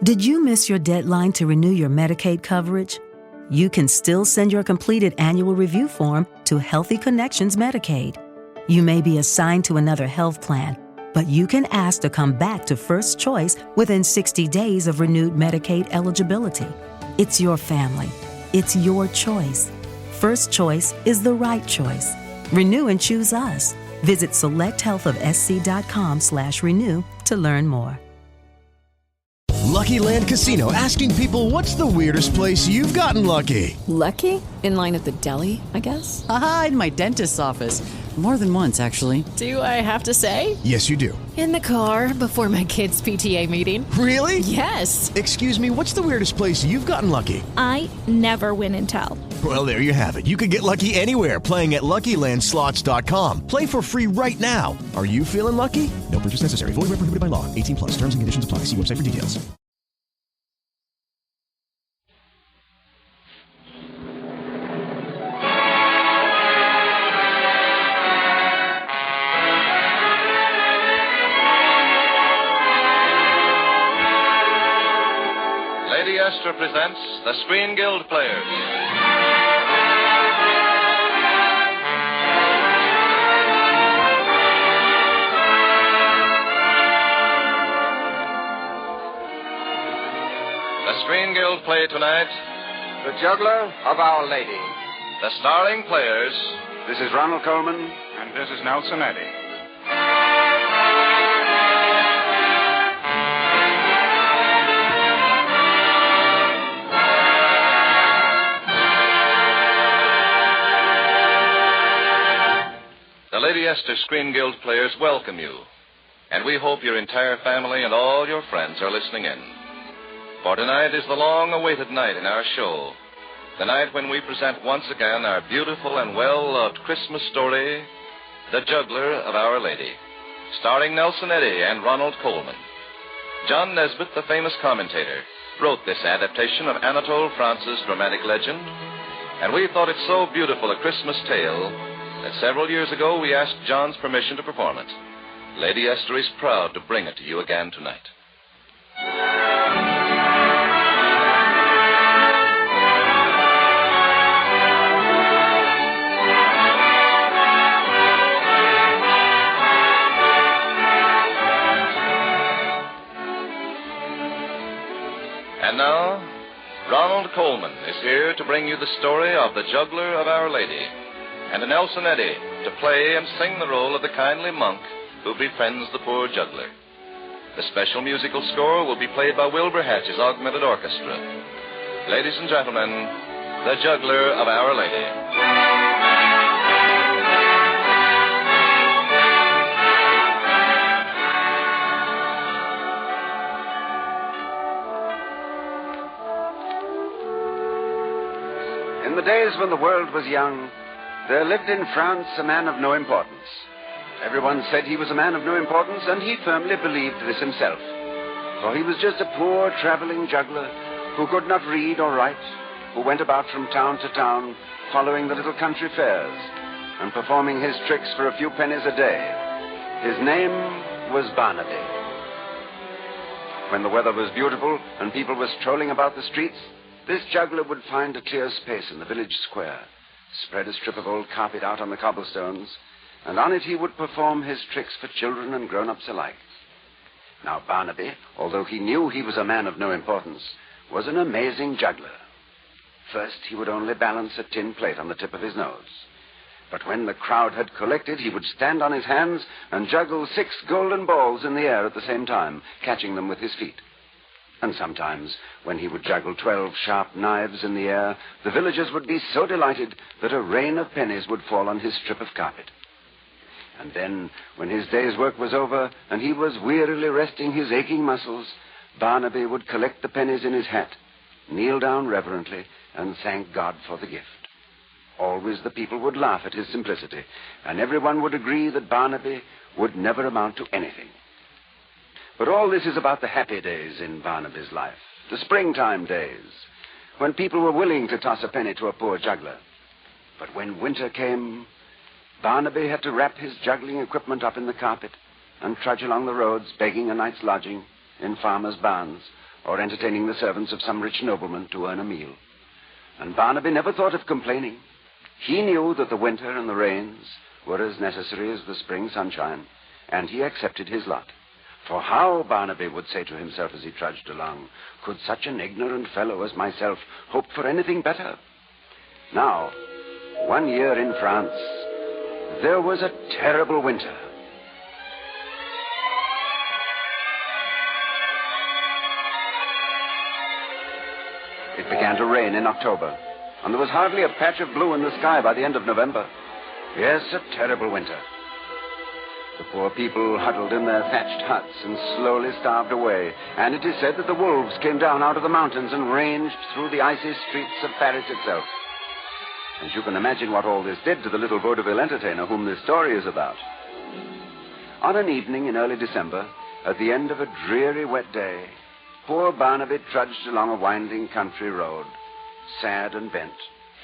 Did you miss your deadline to renew your Medicaid coverage? You can still send your completed annual review form to Healthy Connections Medicaid. You may be assigned to another health plan, but you can ask to come back to First Choice within 60 days of renewed Medicaid eligibility. It's your family. It's your choice. First Choice is the right choice. Renew and choose us. Visit selecthealthofsc.com/renew to learn more. Lucky Land Casino, asking people, what's the weirdest place you've gotten lucky? Lucky? In line at the deli, I guess? Aha, in my dentist's office. More than once, actually. Do I have to say? Yes, you do. In the car before my kids' PTA meeting. Really? Yes. Excuse me, what's the weirdest place you've gotten lucky? I never win and tell. Well, there you have it. You can get lucky anywhere, playing at LuckyLandSlots.com. Play for free right now. Are you feeling lucky? No purchase necessary. Void where prohibited by law. 18 plus. Terms and conditions apply. See website for details. Lady Esther presents the Screen Guild Players. The Screen Guild play tonight, The Juggler of Our Lady. the starring players. This is Ronald Coleman. And this is Nelson Eddy. The Lady Esther Screen Guild players welcome you, and we hope your entire family and all your friends are listening in. For tonight is the long-awaited night in our show, the night when we present once again our beautiful and well-loved Christmas story, The Juggler of Our Lady, starring Nelson Eddy and Ronald Coleman. John Nesbitt, the famous commentator, wrote this adaptation of Anatole France's dramatic legend, and we thought it so beautiful a Christmas tale that several years ago we asked John's permission to perform it. Lady Esther is proud to bring it to you again tonight. And now, Ronald Coleman is here to bring you the story of the Juggler of Our Lady, and Nelson Eddy to play and sing the role of the kindly monk who befriends the poor juggler. The special musical score will be played by Wilbur Hatch's Augmented Orchestra. Ladies and gentlemen, The Juggler of Our Lady. In the days when the world was young, there lived in France a man of no importance. Everyone said he was a man of no importance, and he firmly believed this himself. For he was just a poor traveling juggler who could not read or write, who went about from town to town following the little country fairs and performing his tricks for a few pennies a day. His name was Barnaby. When the weather was beautiful and people were strolling about the streets, this juggler would find a clear space in the village square, spread a strip of old carpet out on the cobblestones, and on it he would perform his tricks for children and grown-ups alike. Now Barnaby, although he knew he was a man of no importance, was an amazing juggler. First, he would only balance a tin plate on the tip of his nose. But when the crowd had collected, he would stand on his hands and juggle 6 golden balls in the air at the same time, catching them with his feet. And sometimes, when he would juggle 12 sharp knives in the air, the villagers would be so delighted that a rain of pennies would fall on his strip of carpet. And then, when his day's work was over and he was wearily resting his aching muscles, Barnaby would collect the pennies in his hat, kneel down reverently, and thank God for the gift. Always the people would laugh at his simplicity, and everyone would agree that Barnaby would never amount to anything. But all this is about the happy days in Barnaby's life, the springtime days, when people were willing to toss a penny to a poor juggler. But when winter came, Barnaby had to wrap his juggling equipment up in the carpet and trudge along the roads begging a night's lodging in farmers' barns or entertaining the servants of some rich nobleman to earn a meal. And Barnaby never thought of complaining. He knew that the winter and the rains were as necessary as the spring sunshine, and he accepted his lot. For how, Barnaby would say to himself as he trudged along, could such an ignorant fellow as myself hope for anything better? Now, 1 year in France, there was a terrible winter. It began to rain in October, and there was hardly a patch of blue in the sky by the end of November. Yes, a terrible winter. The poor people huddled in their thatched huts and slowly starved away, and it is said that the wolves came down out of the mountains and ranged through the icy streets of Paris itself. And you can imagine what all this did to the little vaudeville entertainer whom this story is about. On an evening in early December, at the end of a dreary wet day, poor Barnaby trudged along a winding country road, sad and bent,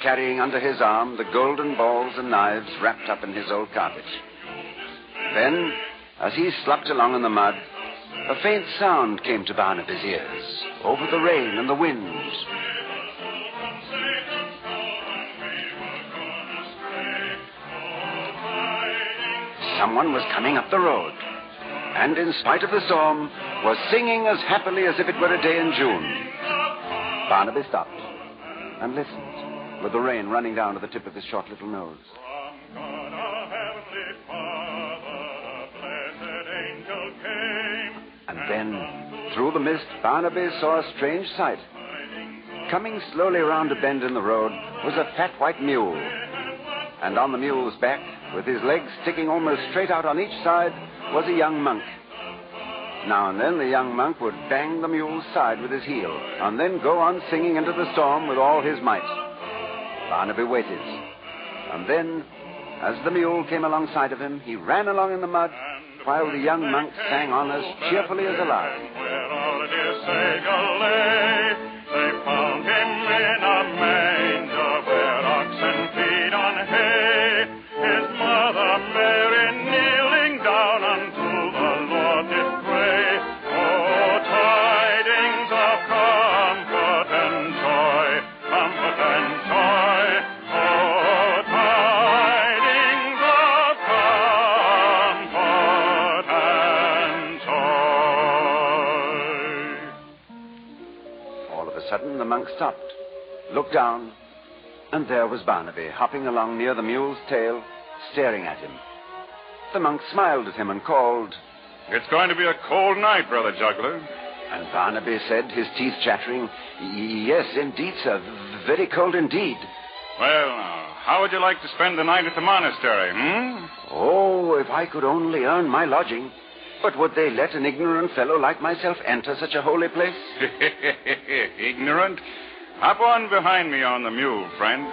carrying under his arm the golden balls and knives wrapped up in his old carpet. Then, as he slopped along in the mud, a faint sound came to Barnaby's ears, over the rain and the wind. Someone was coming up the road, and in spite of the storm, was singing as happily as if it were a day in June. Barnaby stopped and listened, with the rain running down to the tip of his short little nose. And then, through the mist, Barnaby saw a strange sight. Coming slowly around a bend in the road was a fat white mule. And on the mule's back, with his legs sticking almost straight out on each side, was a young monk. Now and then the young monk would bang the mule's side with his heel, and then go on singing into the storm with all his might. Barnaby waited. And then, as the mule came alongside of him, he ran along in the mud, while the young monk sang on as cheerfully as a lark. They found him in a manger where oxen feed on hay. His mother Mary kneeling down unto the Lord did pray. Oh, tidings of comfort and joy, comfort and joy. Oh, tidings of comfort and joy. All of a sudden, the monk stopped, looked down, and there was Barnaby, hopping along near the mule's tail, staring at him. The monk smiled at him and called, It's going to be a cold night, Brother Juggler. And Barnaby said, his teeth chattering, Yes, indeed, sir, very cold indeed. Well, how would you like to spend the night at the monastery, Oh, if I could only earn my lodging. But would they let an ignorant fellow like myself enter such a holy place? Ignorant? Hop on behind me on the mule, friend.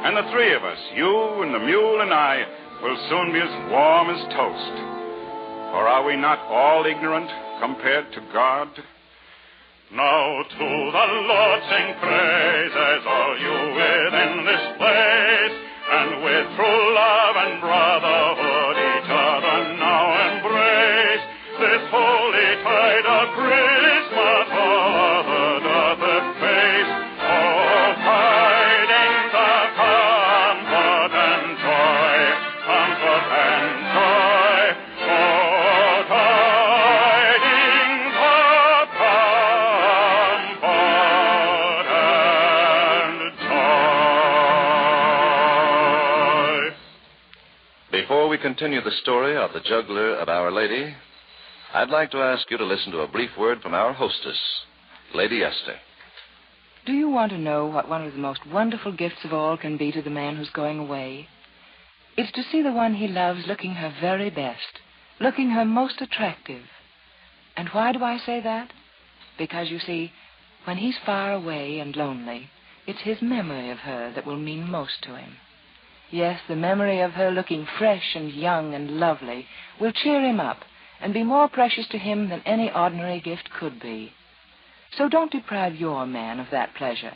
And the three of us, you and the mule and I, will soon be as warm as toast. For are we not all ignorant compared to God? Now to the Lord sing praises, all you within this place, and with true love and brotherhood each other now embrace. This holy tide of Christmas all other doth efface. Oh, tidings of comfort and joy, comfort and joy. Oh, tidings of comfort and joy. Before we continue the story of the juggler of Our Lady, I'd like to ask you to listen to a brief word from our hostess, Lady Esther. Do you want to know what one of the most wonderful gifts of all can be to the man who's going away? It's to see the one he loves looking her very best, looking her most attractive. And why do I say that? Because, you see, when he's far away and lonely, it's his memory of her that will mean most to him. Yes, the memory of her looking fresh and young and lovely will cheer him up and be more precious to him than any ordinary gift could be. So don't deprive your man of that pleasure.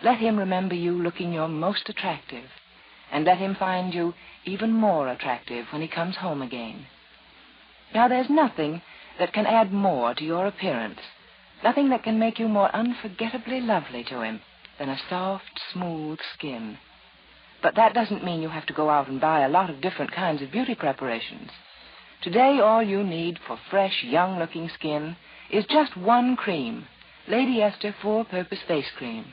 Let him remember you looking your most attractive, and let him find you even more attractive when he comes home again. Now, there's nothing that can add more to your appearance Nothing that can make you more unforgettably lovely to him than a soft, smooth skin. But that doesn't mean you have to go out and buy a lot of different kinds of beauty preparations. Today, all you need for fresh, young-looking skin is just one cream, Lady Esther Four-Purpose Face Cream.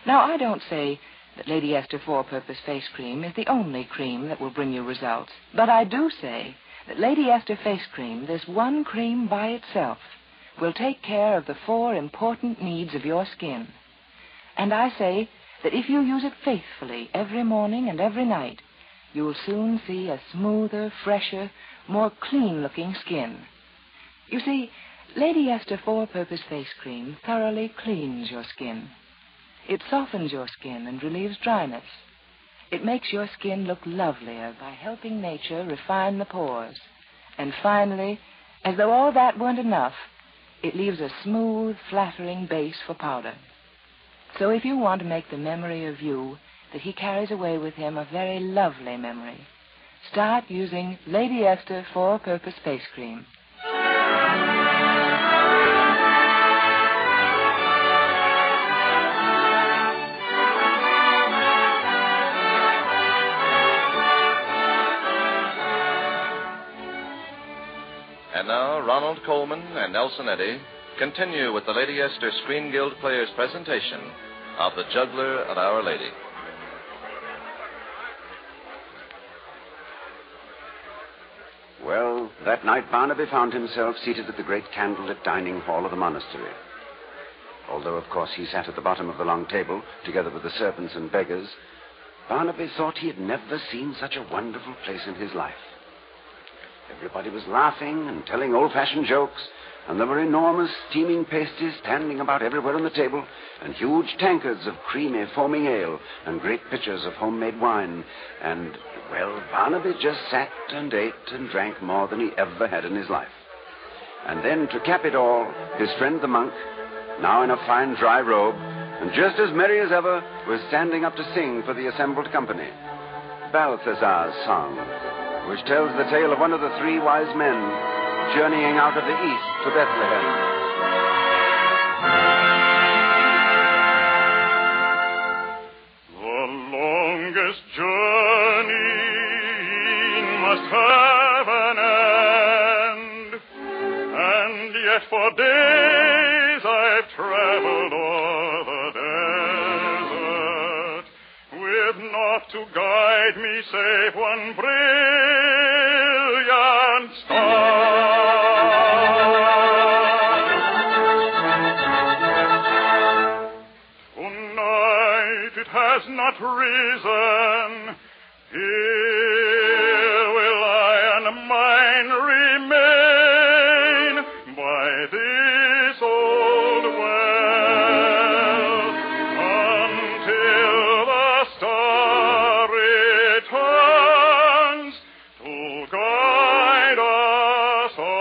Now, I don't say that Lady Esther Four-Purpose Face Cream is the only cream that will bring you results, but I do say that Lady Esther Face Cream, this one cream by itself, will take care of the 4 important needs of your skin. And I say that if you use it faithfully every morning and every night, you will soon see a smoother, fresher, more clean-looking skin. You see, Lady Esther Four-Purpose Face Cream thoroughly cleans your skin. It softens your skin and relieves dryness. It makes your skin look lovelier by helping nature refine the pores. And finally, as though all that weren't enough, it leaves a smooth, flattering base for powder. So if you want to make the memory of you that he carries away with him a very lovely memory, start using Lady Esther Four-Purpose Face Cream. And now, Ronald Coleman and Nelson Eddy continue with the Lady Esther Screen Guild Players' presentation of The Juggler of Our Lady. Well, that night Barnaby found himself seated at the great candlelit dining hall of the monastery. Although, of course, he sat at the bottom of the long table, together with the servants and beggars, Barnaby thought he had never seen such a wonderful place in his life. Everybody was laughing and telling old-fashioned jokes, and there were enormous steaming pasties standing about everywhere on the table, and huge tankards of creamy, foaming ale, and great pitchers of homemade wine. And, well, Barnaby just sat and ate and drank more than he ever had in his life. And then, to cap it all, his friend the monk, now in a fine dry robe, and just as merry as ever, was standing up to sing for the assembled company. Balthazar's song, which tells the tale of one of the 3 wise men journeying out of the east to Bethlehem. The longest journey must have an end, and yet for days I've traveled o'er the desert, with naught to guide me save one brilliant star. Tonight it has not risen. Here will I and mine remain by this old well until the star returns to guide us on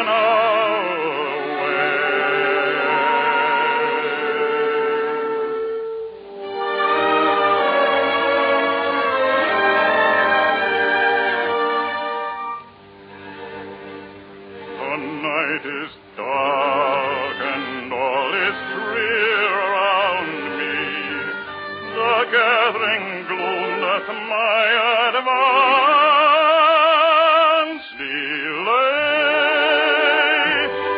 our way. The night is dark and all is drear around me. The gathering gloom doth my advance delay.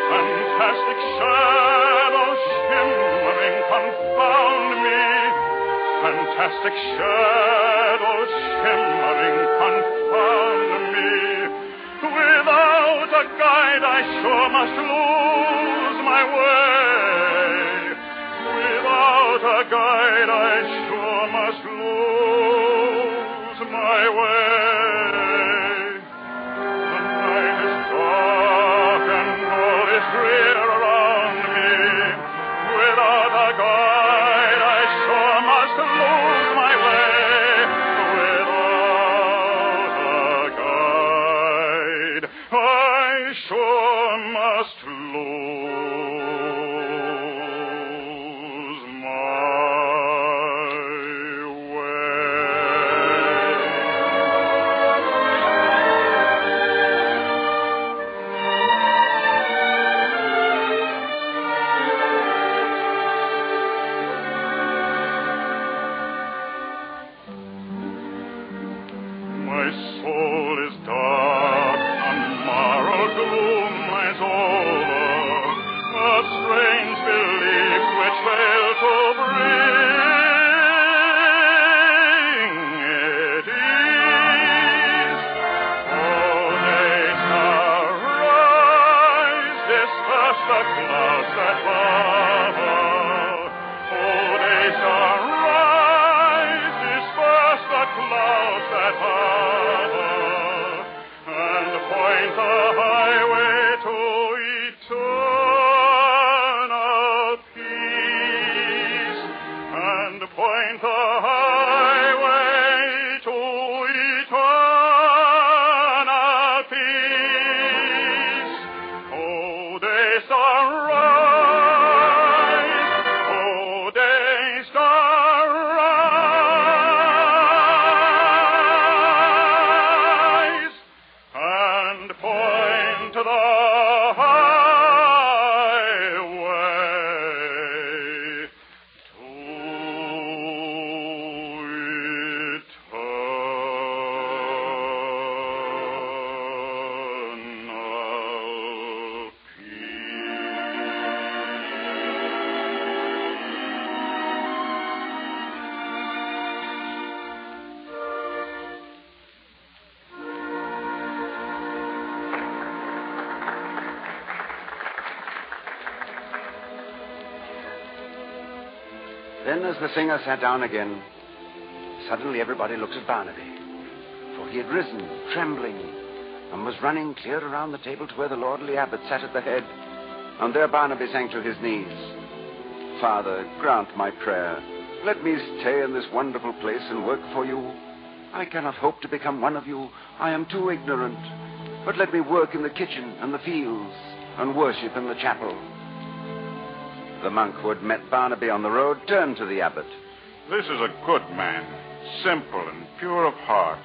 Fantastic shadows shimmering confound me. Fantastic shadows shimmering confound me. Without a guide I sure must lose my way. Without a guide I sure must lose my way. The night is dark and all is drear around me. Without a guide I sure must lose my way. Without a guide I sure must lose my way. disperse the clouds that hover. Oh, day star, rise, disperse the clouds that hover, and point the highway to eternal peace, and point the highway to eternal peace. Oh, day star, rise. Oh, day star, rise. And point to the highway to eternal Then, as the singer sat down again, suddenly everybody looked at Barnaby. For he had risen, trembling, and was running clear around the table to where the lordly abbot sat at the head. And there Barnaby sank to his knees. Father, grant my prayer. Let me stay in this wonderful place and work for you. I cannot hope to become one of you. I am too ignorant. But let me work in the kitchen and the fields and worship in the chapel. The monk who had met Barnaby on the road turned to the abbot. This is a good man, simple and pure of heart.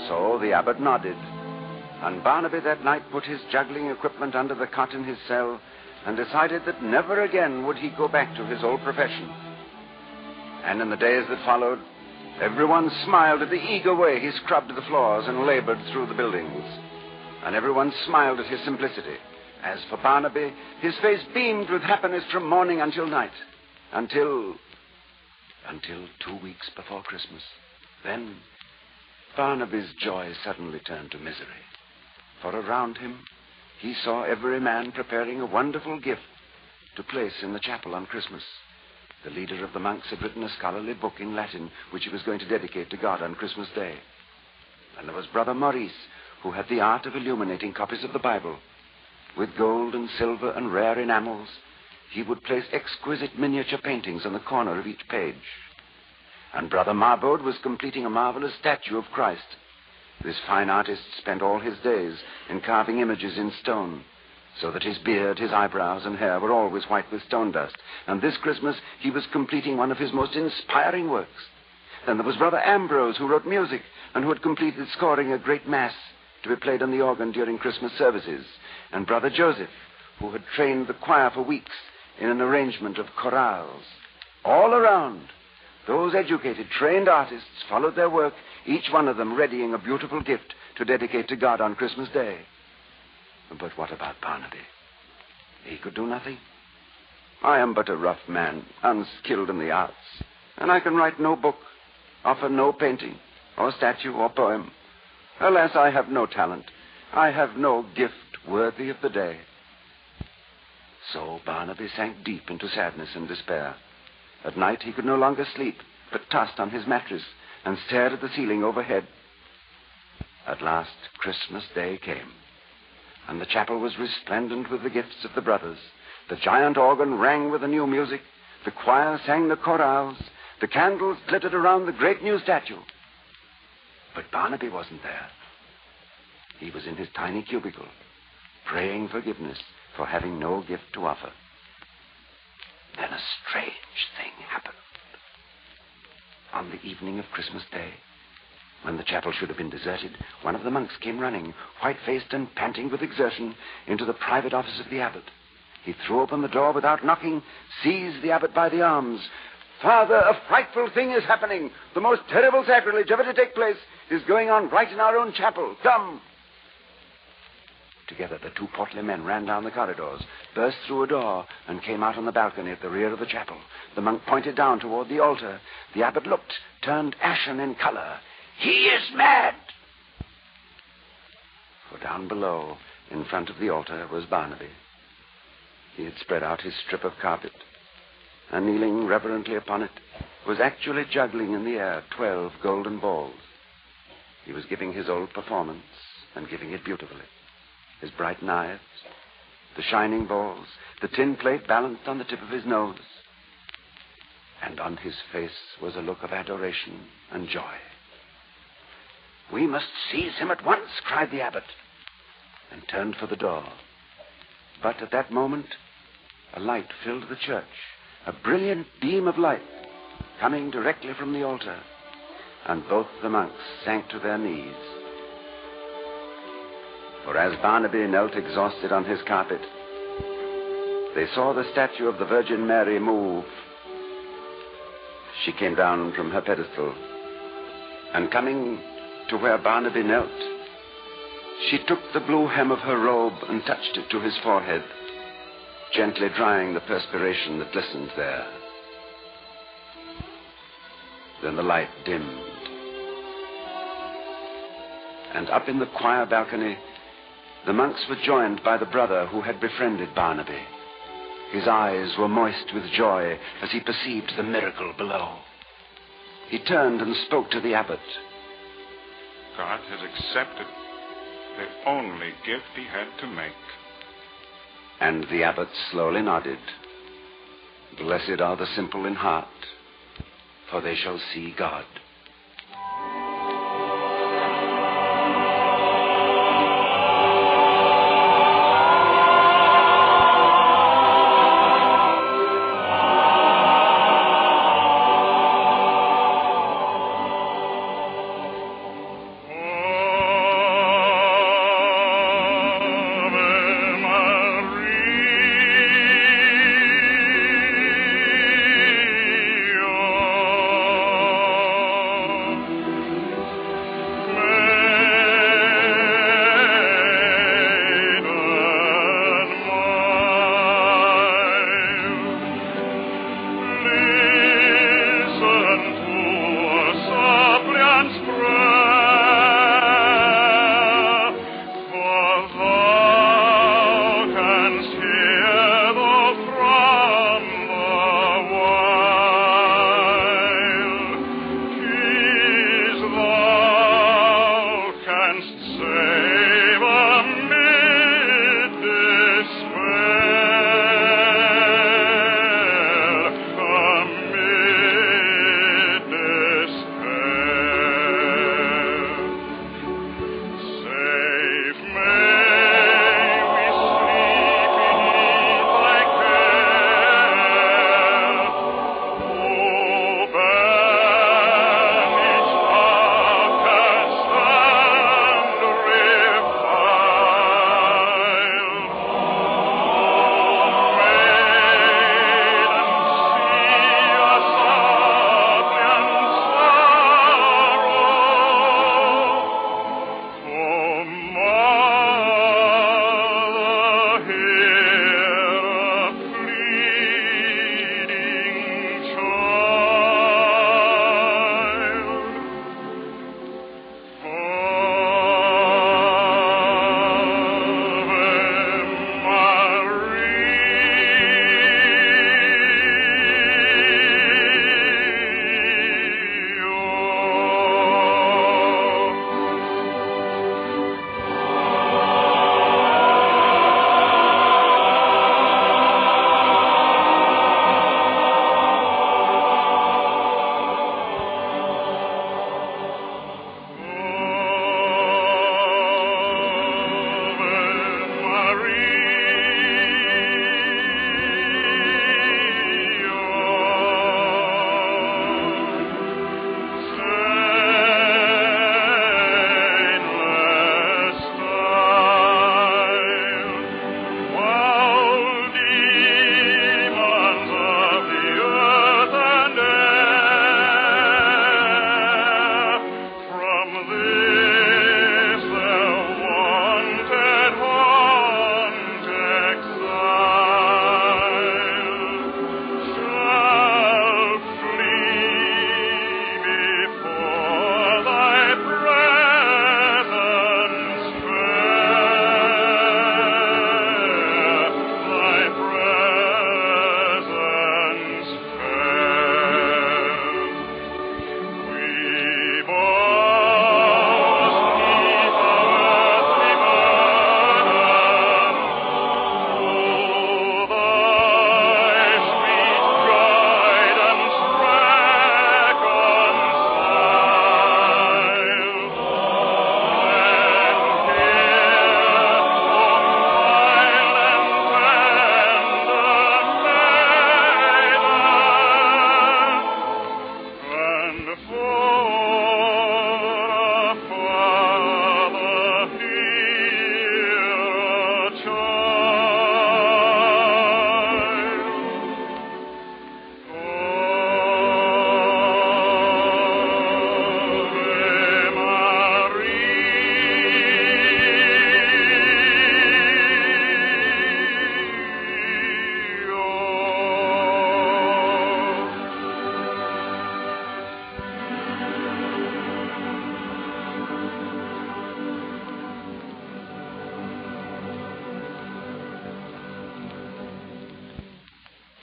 So the abbot nodded. And Barnaby that night put his juggling equipment under the cot in his cell and decided that never again would he go back to his old profession. And in the days that followed, everyone smiled at the eager way he scrubbed the floors and labored through the buildings. And everyone smiled at his simplicity. As for Barnaby, his face beamed with happiness from morning until night. Until 2 weeks before Christmas. Then Barnaby's joy suddenly turned to misery. For around him, he saw every man preparing a wonderful gift to place in the chapel on Christmas. The leader of the monks had written a scholarly book in Latin, which he was going to dedicate to God on Christmas Day. And there was Brother Maurice, who had the art of illuminating copies of the Bible. With gold and silver and rare enamels, he would place exquisite miniature paintings on the corner of each page. And Brother Marbode was completing a marvelous statue of Christ. This fine artist spent all his days in carving images in stone, so that his beard, his eyebrows, and hair were always white with stone dust. And this Christmas, he was completing one of his most inspiring works. Then there was Brother Ambrose, who wrote music, and who had completed scoring a great mass to be played on the organ during Christmas services. And Brother Joseph, who had trained the choir for weeks in an arrangement of chorales. All around, those educated, trained artists followed their work, each one of them readying a beautiful gift to dedicate to God on Christmas Day. But what about Barnaby? He could do nothing. I am but a rough man, unskilled in the arts, and I can write no book, offer no painting, or statue, or poem. Alas, I have no talent. I have no gift worthy of the day. So Barnaby sank deep into sadness and despair. At night he could no longer sleep, but tossed on his mattress and stared at the ceiling overhead. At last, Christmas Day came, and the chapel was resplendent with the gifts of the brothers. The giant organ rang with the new music. The choir sang the chorales. The candles glittered around the great new statue. But Barnaby wasn't there. He was in his tiny cubicle, praying forgiveness for having no gift to offer. Then a strange thing happened. On the evening of Christmas Day, when the chapel should have been deserted, one of the monks came running, white-faced and panting with exertion, into the private office of the abbot. He threw open the door without knocking, seized the abbot by the arms. "Father, a frightful thing is happening. The most terrible sacrilege ever to take place is going on right in our own chapel. Come." Together, the two portly men ran down the corridors, burst through a door, and came out on the balcony at the rear of the chapel. The monk pointed down toward the altar. The abbot looked, turned ashen in color. "He is mad!" For down below, in front of the altar, was Barnaby. He had spread out his strip of carpet, and kneeling reverently upon it, was actually juggling in the air 12 golden balls. He was giving his old performance, and giving it beautifully. His bright knives, the shining balls, the tin plate balanced on the tip of his nose. And on his face was a look of adoration and joy. "We must seize him at once," cried the abbot, and turned for the door. But at that moment, a light filled the church, a brilliant beam of light coming directly from the altar, and both the monks sank to their knees. For as Barnaby knelt exhausted on his carpet, they saw the statue of the Virgin Mary move. She came down from her pedestal, and coming to where Barnaby knelt, she took the blue hem of her robe and touched it to his forehead, gently drying the perspiration that glistened there. Then the light dimmed, and up in the choir balcony, the monks were joined by the brother who had befriended Barnaby. His eyes were moist with joy as he perceived the miracle below. He turned and spoke to the abbot. God has accepted the only gift he had to make. And the abbot slowly nodded. Blessed are the simple in heart, for they shall see God.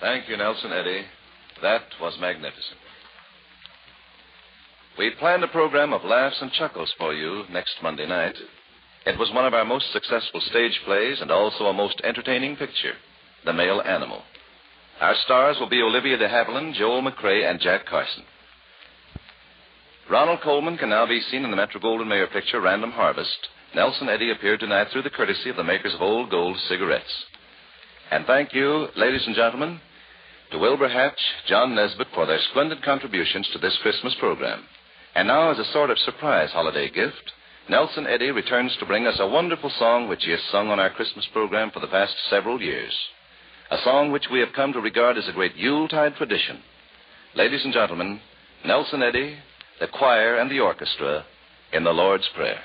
Thank you, Nelson Eddy. That was magnificent. We planned a program of laughs and chuckles for you next Monday night. It was one of our most successful stage plays and also a most entertaining picture, The Male Animal. Our stars will be Olivia de Havilland, Joel McCrae, and Jack Carson. Ronald Coleman can now be seen in the Metro-Goldwyn-Mayer picture Random Harvest. Nelson Eddy appeared tonight through the courtesy of the makers of Old Gold cigarettes. And thank you, ladies and gentlemen, to Wilbur Hatch, John Nesbitt, for their splendid contributions to this Christmas program. And now, as a sort of surprise holiday gift, Nelson Eddy returns to bring us a wonderful song which he has sung on our Christmas program for the past several years. A song which we have come to regard as a great Yuletide tradition. Ladies and gentlemen, Nelson Eddy, the choir, and the orchestra in the Lord's Prayer.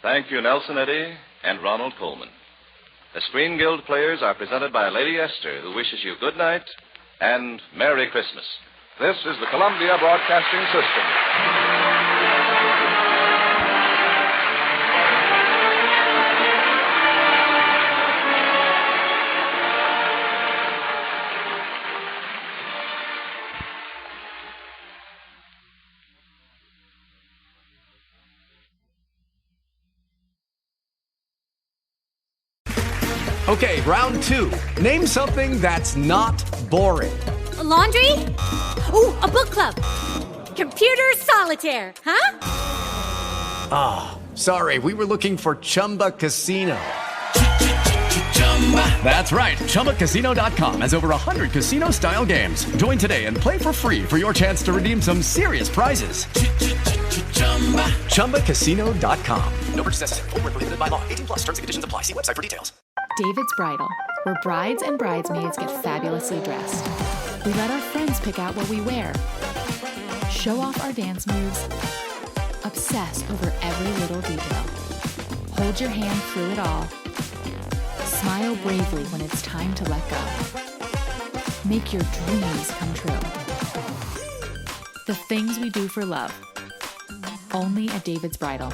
Thank you, Nelson Eddy and Ronald Coleman. The Screen Guild players are presented by Lady Esther, who wishes you good night and Merry Christmas. This is the Columbia Broadcasting System. Okay, round two. Name something that's not boring. A laundry? Ooh, a book club. Computer solitaire, huh? Ah, oh, sorry, we were looking for Chumba Casino. That's right, ChumbaCasino.com has over 100 casino-style games. Join today and play for free for your chance to redeem some serious prizes. ChumbaCasino.com. No purchase necessary. Void where prohibited by law. 18+ terms and conditions apply. See website for details. David's Bridal. where brides and bridesmaids get fabulously dressed. We let our friends pick out what we wear, show off our dance moves, obsess over every little detail, hold your hand through it all, smile bravely when it's time to let go. Make your dreams come true. The things we do for love. Only at David's Bridal.